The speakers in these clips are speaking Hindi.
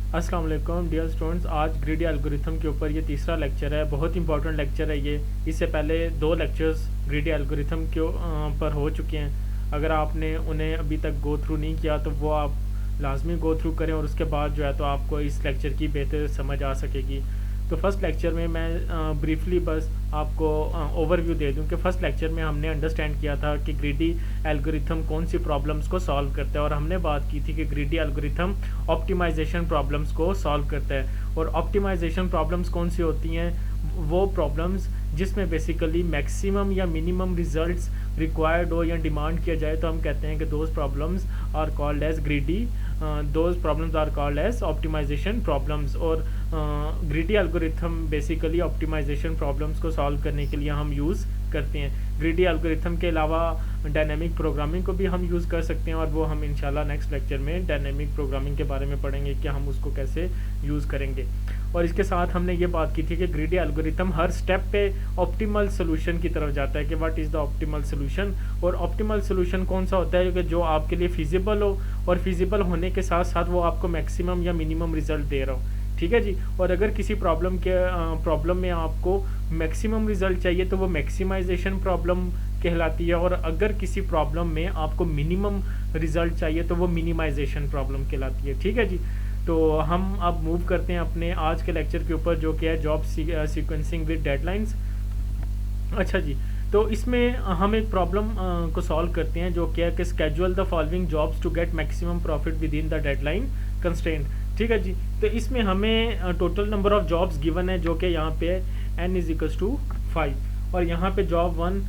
अस्सलाम वालेकुम डियर स्टूडेंट्स। आज ग्रीडी एल्गोरिथम के ऊपर ये तीसरा लेक्चर है। बहुत इंपॉर्टेंट लेक्चर है ये। इससे पहले दो लेक्चर्स ग्रीडी एल्गोरिथम के पर हो चुके हैं। अगर आपने उन्हें अभी तक गो थ्रू नहीं किया तो वो आप लाजमी गो थ्रू करें, और उसके बाद जो है तो आपको इस लेक्चर की बेहतर समझ आ सकेगी। तो फर्स्ट लेक्चर में मैं ब्रीफली बस आपको ओवरव्यू दे दूं कि फर्स्ट लेक्चर में हमने अंडरस्टैंड किया था कि ग्रीडी एल्गोरिथम कौन सी प्रॉब्लम्स को सॉल्व करता है, और हमने बात की थी कि ग्रीडी एल्गोरिथम ऑप्टिमाइजेशन प्रॉब्लम्स को सॉल्व करता है। और ऑप्टिमाइजेशन प्रॉब्लम्स कौन सी होती हैं? वो प्रॉब्लम्स जिसमें बेसिकली मैक्सिमम या मिनिमम रिजल्ट्स रिक्वायर्ड हो या डिमांड किया जाए, तो हम कहते हैं कि those problems are called as greedy, those problems are called as optimization problems. और greedy algorithm basically optimization problems को सॉल्व करने के लिए हम यूज़ करते हैं। ग्रीडी एल्गोरिथम के अलावा डायनेमिक प्रोग्रामिंग को भी हम यूज़ कर सकते हैं, और वो हम इंशाल्लाह नेक्स्ट लेक्चर में डायनेमिक प्रोग्रामिंग के बारे में पढ़ेंगे कि हम उसको कैसे यूज़ करेंगे। और इसके साथ हमने ये बात की थी कि ग्रीडी एल्गोरिथम हर स्टेप पे ऑप्टिमल सोल्यूशन की तरफ जाता है कि what is the optimal solution. और ऑप्टिमल सोल्यूशन कौन सा होता है कि जो आपके लिए फिजिबल हो, और फिजिबल होने के साथ साथ वो आपको मैक्सिमम या मिनिमम रिजल्ट दे रहा हो। ठीक है जी। और अगर किसी प्रॉब्लम में आपको मैक्सिमम रिजल्ट चाहिए तो वो मैक्सिमाइजेशन प्रॉब्लम कहलाती है, और अगर किसी प्रॉब्लम में आपको मिनिमम रिजल्ट चाहिए तो वो मिनिमाइजेशन प्रॉब्लम कहलाती है। ठीक है जी। तो हम अब मूव करते हैं अपने आज के लेक्चर के ऊपर, जो कि है जॉब सीक्वेंसिंग विद डेडलाइंस। अच्छा जी। तो इसमें हम एक प्रॉब्लम को सॉल्व करते हैं, जो क्या है कि schedule the following jobs to get maximum profit within the deadline constraint. ठीक है जी। तो इसमें हमें total number of jobs given है, जो कि यहाँ पे n इज इक्वल्स टू 5, और यहाँ पे जॉब 1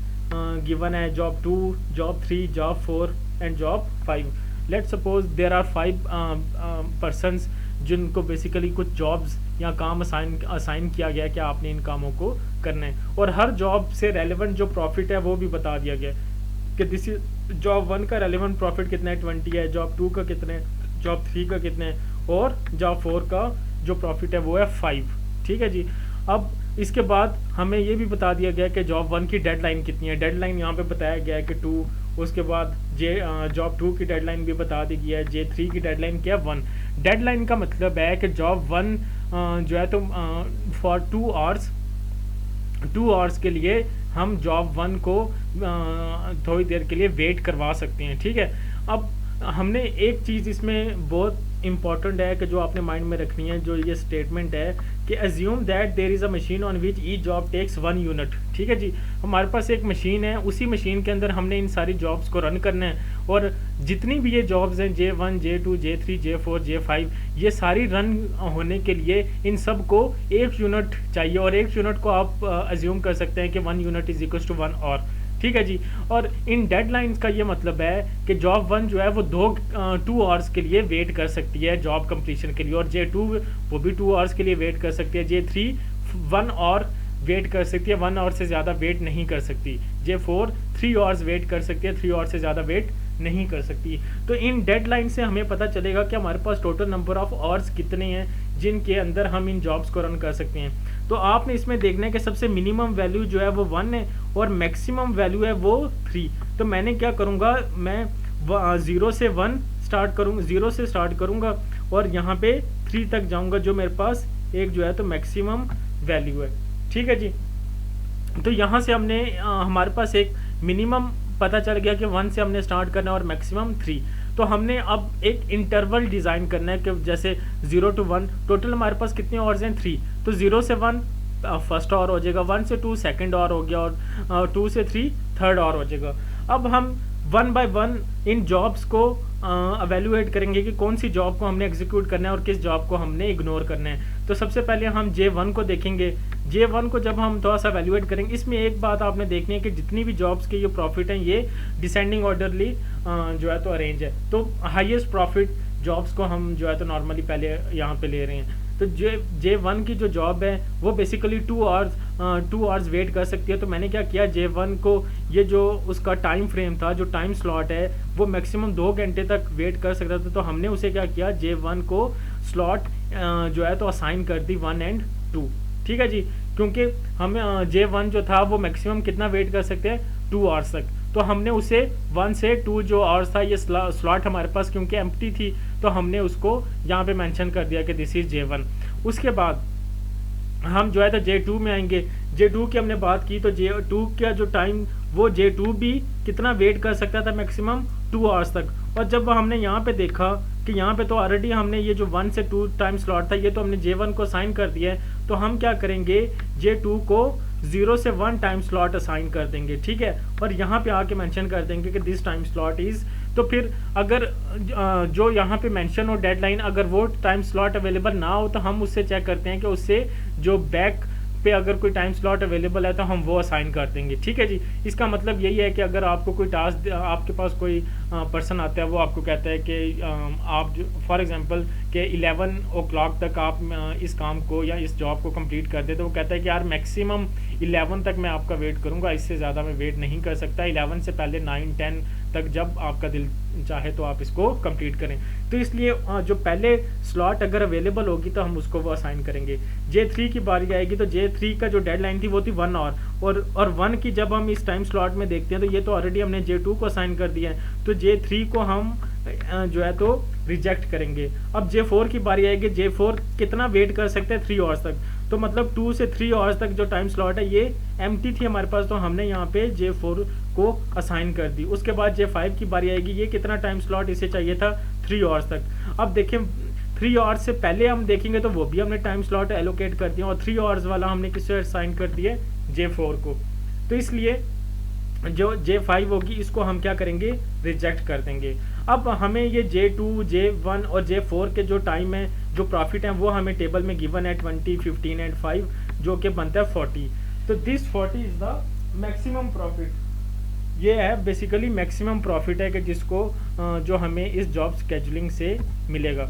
गिवन है, job 2, job 3, job 4 and job 5। Let suppose there are 5 persons जिनको बेसिकली कुछ जॉब्स या काम असाइन किया गया है कि आपने इन कामों को करना है, और हर जॉब से रेलेवेंट जो प्रॉफिट है वो भी बता दिया गया कि दिस इज जॉब 1 का रेलेवेंट प्रॉफिट कितना है, 20 है, जॉब 2 का कितना है, जॉब 3 का कितना है, और जॉब 4 का जो प्रॉफिट है वो है 5। ठीक है जी। अब इसके बाद हमें ये भी बता दिया गया कि जॉब 1 की डेडलाइन कितनी है। डेडलाइन यहाँ पे बताया गया है कि 2। उसके बाद जॉब 2 की डेडलाइन भी बता दी गई है। J3 की डेडलाइन क्या है, 1। डेडलाइन का मतलब है कि जॉब 1 जो है तो फॉर 2 आवर्स के लिए हम जॉब 1 को थोड़ी देर के लिए वेट करवा सकते हैं। ठीक है। अब हमने एक चीज़ इसमें बहुत इंपॉर्टेंट है कि जो आपने माइंड में रखनी है, जो ये स्टेटमेंट है कि assume that there is a machine on which each job takes 1 unit. ठीक है जी। हमारे पास एक मशीन है, उसी मशीन के अंदर हमने इन सारी जॉब्स को रन करना है, और जितनी भी ये जॉब्स हैं J1, J2, J3, J4, J5, ये सारी रन होने के लिए इन सब को 1 यूनिट चाहिए, और 1 यूनिट को आप अज्यूम कर सकते हैं कि 1 यूनिट इज इक्वल टू 1 और। ठीक है जी। और इन डेडलाइंस का ये मतलब है कि जॉब 1 जो है वो 2 आवर्स के लिए वेट कर सकती है जॉब कंप्लीशन के लिए, और J2 वो भी 2 आवर्स के लिए वेट कर सकती है। J3 1 और वेट कर सकती है, 1 आवर से ज़्यादा वेट नहीं कर सकती। J4 3 आवर्स वेट कर सकती है, 3 आवर से ज़्यादा वेट नहीं कर सकती। तो इन डेडलाइन से हमें पता चलेगा कि हमारे पास टोटल नंबर ऑफ आवर्स कितने हैं जिनके अंदर हम इन जॉब्स को रन कर सकते हैं। तो आपने इसमें देखना है कि सबसे मिनिमम वैल्यू जो है वो 1 है, और मैक्सिमम वैल्यू है वो 3। तो मैंने क्या करूँगा, मैं 0 से 1 स्टार्ट करूँगा, 0 से स्टार्ट करूँगा, और यहाँ पे 3 तक जाऊँगा, जो मेरे पास एक जो है तो मैक्सिमम वैल्यू है। ठीक है जी। तो यहाँ से हमने हमारे पास एक मिनिमम पता चल गया कि 1 से हमने स्टार्ट करना है और मैक्सिमम 3। तो हमने अब एक इंटरवल डिज़ाइन करना है कि जैसे 0 to 1 टोटल हमारे पास कितने आवर्स हैं, 3। तो 0 से 1 फर्स्ट आवर हो जाएगा, 1 से 2 सेकंड आवर हो गया, और 2 से 3 थर्ड आवर हो जाएगा। अब हम 1 by 1 इन जॉब्स को एवेल्युएट करेंगे कि कौन सी जॉब को हमने एग्जीक्यूट करना है और किस जॉब को हमने इग्नोर करना है। तो सबसे पहले हम J1 को देखेंगे। J1 को जब हम थोड़ा सा एवेल्युएट करेंगे, इसमें एक बात आपने देखनी है कि जितनी भी जॉब्स के ये प्रॉफिट हैं ये डिसेंडिंग ऑर्डरली जो है तो अरेंज है। तो हाईएस्ट प्रॉफिट जॉब्स को हम जो है तो नॉर्मली पहले यहाँ पे ले रहे हैं। तो J1 की जो जॉब है वो बेसिकली 2 आवर्स वेट कर सकती है। तो मैंने क्या किया, J1 को ये जो उसका टाइम फ्रेम था, जो टाइम स्लॉट है वो मैक्सिमम 2 घंटे तक वेट कर सकता था। तो हमने उसे क्या किया, J1 को स्लॉट जो है तो असाइन कर दी 1 and 2। ठीक है जी। क्योंकि हमें J1 जो था वो मैक्सिमम कितना वेट कर सकते हैं, 2 आवर्स तक। तो हमने उसे 1 से 2 जो आवर्स था, ये स्लॉट हमारे पास क्योंकि एम्प्टी थी, तो हमने उसको यहाँ पे मेंशन कर दिया कि दिस इज़ J1। उसके बाद हम जो है तो J2 में आएंगे। J2 की हमने बात की तो J2 का जो टाइम, वो J2 भी कितना वेट कर सकता था, मैक्सिमम 2 आवर्स तक। और जब हमने यहाँ पे देखा कि यहाँ पे तो ऑलरेडी हमने ये जो 1 से 2 टाइम स्लॉट था ये तो हमने J1 को असाइन कर दिया है, तो हम क्या करेंगे, J2 को 0 से 1 टाइम स्लॉट असाइन कर देंगे, ठीक है। और यहाँ पे आके मेंशन कर देंगे कि दिस टाइम स्लॉट इज़, तो फिर अगर जो यहाँ पे मेंशन हो डेडलाइन, अगर वो टाइम स्लॉट अवेलेबल ना हो तो हम उससे चेक करते हैं कि उससे जो बैक पे अगर कोई टाइम स्लॉट अवेलेबल है तो हम वो असाइन कर देंगे, ठीक है जी। इसका मतलब यही है कि अगर आपको कोई टास्क, आपके पास कोई पर्सन आता है, वो आपको कहता है कि आप फॉर एग्जांपल कि 11 o'clock तक आप इस काम को या इस जॉब को कंप्लीट कर दे, तो वो कहता है कि यार मैक्सिमम 11 तक मैं आपका वेट करूंगा, इससे ज़्यादा मैं वेट नहीं कर सकता, 11 से पहले 9-10 तक जब आपका दिल चाहे तो आप इसको कंप्लीट करें। तो इसलिए जो पहले स्लॉट अगर अवेलेबल होगी तो हम उसको वो असाइन करेंगे। J3 की बारी आएगी तो J3 का जो डेडलाइन थी वो थी 1 आवर, और 1 की जब हम इस टाइम स्लॉट में देखते हैं तो ये तो ऑलरेडी हमने J2 को असाइन कर दिया है, तो J3 को हम जो है तो रिजेक्ट करेंगे। अब J4 की बारी आएगी। J4 कितना वेट कर सकते हैं, 3 आवर्स तक, तो मतलब 2 से 3 आवर्स तक जो टाइम स्लॉट है ये एम्प्टी थी हमारे पास, तो हमने यहाँ पे J4 को असाइन कर दी। उसके बाद J5 की बारी आएगी। ये कितना टाइम स्लॉट इसे चाहिए था, 3 आवर्स तक। अब देखें 3 आवर्स से पहले हम देखेंगे तो वो भी हमने टाइम स्लॉट एलोकेट कर दिया, और 3 आवर्स वाला हमने किसे असाइन कर दिया, J4 को। तो इसलिए जो J5 होगी इसको हम क्या करेंगे, रिजेक्ट कर देंगे। अब हमें ये J2, J1 और J4 के जो टाइम है, जो प्रॉफिट है, वो हमें टेबल में गिवन है 20, 15 एंड 5, जो कि बनता है 40। तो this 40 is the maximum profit. ये है बेसिकली मैक्सिमम प्रॉफिट है कि जिसको जो हमें इस जॉब स्केजुलिंग से मिलेगा।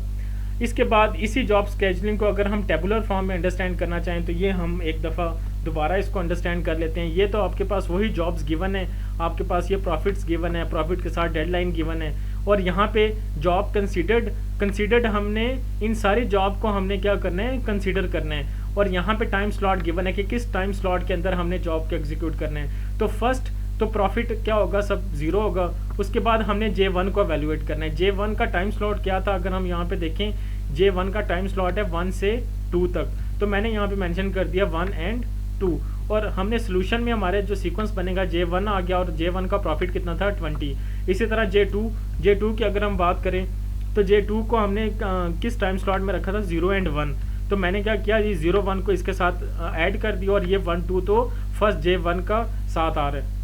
इसके बाद इसी जॉब स्केजुलिंग को अगर हम टेबुलर फॉर्म में अंडरस्टैंड करना चाहें तो ये हम एक दफ़ा दोबारा इसको अंडरस्टैंड कर लेते हैं। ये तो आपके पास वही जॉब्स गिवन है, आपके पास ये प्रॉफिट्स गिवन है, प्रॉफिट के साथ डेडलाइन गिवन है, और यहाँ पे जॉब कंसीडर्ड हमने इन सारी जॉब को हमने क्या करना है, कंसीडर करना है। और यहाँ पे टाइम स्लॉट गिवन है कि किस टाइम स्लॉट के अंदर हमने जॉब को एग्जीक्यूट करना है। तो फर्स्ट तो प्रॉफिट क्या होगा, सब 0 होगा। उसके बाद हमने J1 को एवेल्युएट करना है। J1 का टाइम स्लॉट क्या था, अगर हम यहाँ पे देखें J1 का टाइम स्लॉट है 1 से 2 तक, तो मैंने यहाँ पे मेंशन कर दिया 1 एंड 2। और हमने सोल्यूशन में हमारे जो सीक्वेंस बनेगा J1 आ गया, और J1 का प्रॉफिट कितना था, 20। इसी तरह J2 की अगर हम बात करें तो J2 को हमने किस टाइम स्लॉट में रखा था, 0 एंड 1। तो मैंने क्या किया, ये 0, 1 को इसके साथ ऐड कर दिया, और ये 1, 2 तो फर्स्ट J1 का साथ आ रहा है,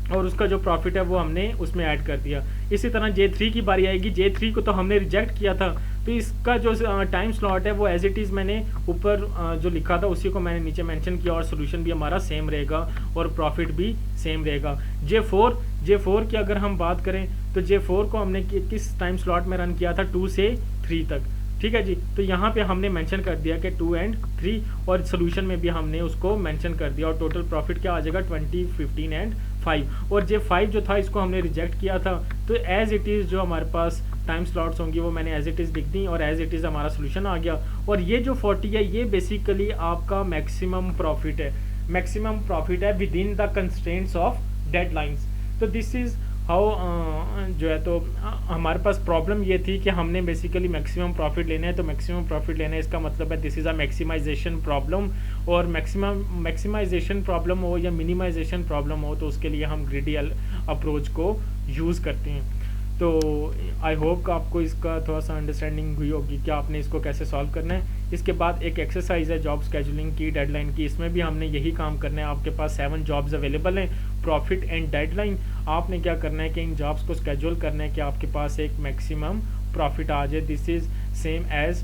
और उसका जो प्रॉफिट है वो हमने उसमें ऐड कर दिया। इसी तरह J3 की बारी आएगी। J3 को तो हमने रिजेक्ट किया था, तो इसका जो टाइम स्लॉट है वो एज इट इज़ मैंने ऊपर जो लिखा था उसी को मैंने नीचे मेंशन किया, और सोल्यूशन भी हमारा सेम रहेगा और प्रॉफिट भी सेम रहेगा। J4 की अगर हम बात करें तो J4 को हमने किस टाइम स्लॉट में रन किया था, 2 से 3 तक, ठीक है जी। तो यहाँ पे हमने मेंशन कर दिया कि 2 एंड 3, और सोल्यूशन में भी हमने उसको मेंशन कर दिया, और टोटल प्रॉफिट क्या आ जाएगा, 20, 15 एंड 5। और J5 जो था इसको हमने रिजेक्ट किया था, तो एज इट इज़ जो हमारे पास टाइम स्लॉट्स होंगी वो मैंने एज इट इज़ लिख दी, और एज इट इज़ हमारा सोल्यूशन आ गया। और ये जो 40 है ये बेसिकली आपका मैक्सिमम प्रॉफिट है with in the constraints of deadlines. तो दिस इज़ हाउ जो है तो हमारे पास प्रॉब्लम ये थी कि हमने बेसिकली मैक्सिमम प्रॉफिट लेना है। तो मैक्सिमम प्रॉफिट लेना है इसका मतलब है this is a maximisation problem, और मैक्सिमाइजेशन प्रॉब्लम हो या मिनिमाइजेशन प्रॉब्लम हो तो उसके लिए हम ग्रीडी अप्रोच को यूज़ करते हैं। तो आई होप कि आपको इसका थोड़ा सा अंडरस्टैंडिंग हुई होगी कि आपने इसको कैसे सॉल्व करना है। इसके बाद एक एक्सरसाइज है जॉब स्केजुलिंग की, डेडलाइन की, इसमें भी हमने यही काम करना है। आपके पास 7 जॉब्स अवेलेबल हैं, प्रॉफिट एंड डेडलाइन। आपने क्या करना है कि इन जॉब्स को स्केड्यूल करना है कि आपके पास एक मैक्सिमम प्रॉफिट आ जाए। दिस इज़ सेम एज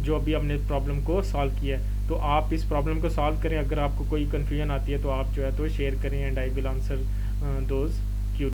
जो अभी हमने प्रॉब्लम को सॉल्व किया है। तो आप इस प्रॉब्लम को सॉल्व करें। अगर आपको कोई कन्फ्यूजन आती है तो आप जो है तो शेयर करें, and I will answer those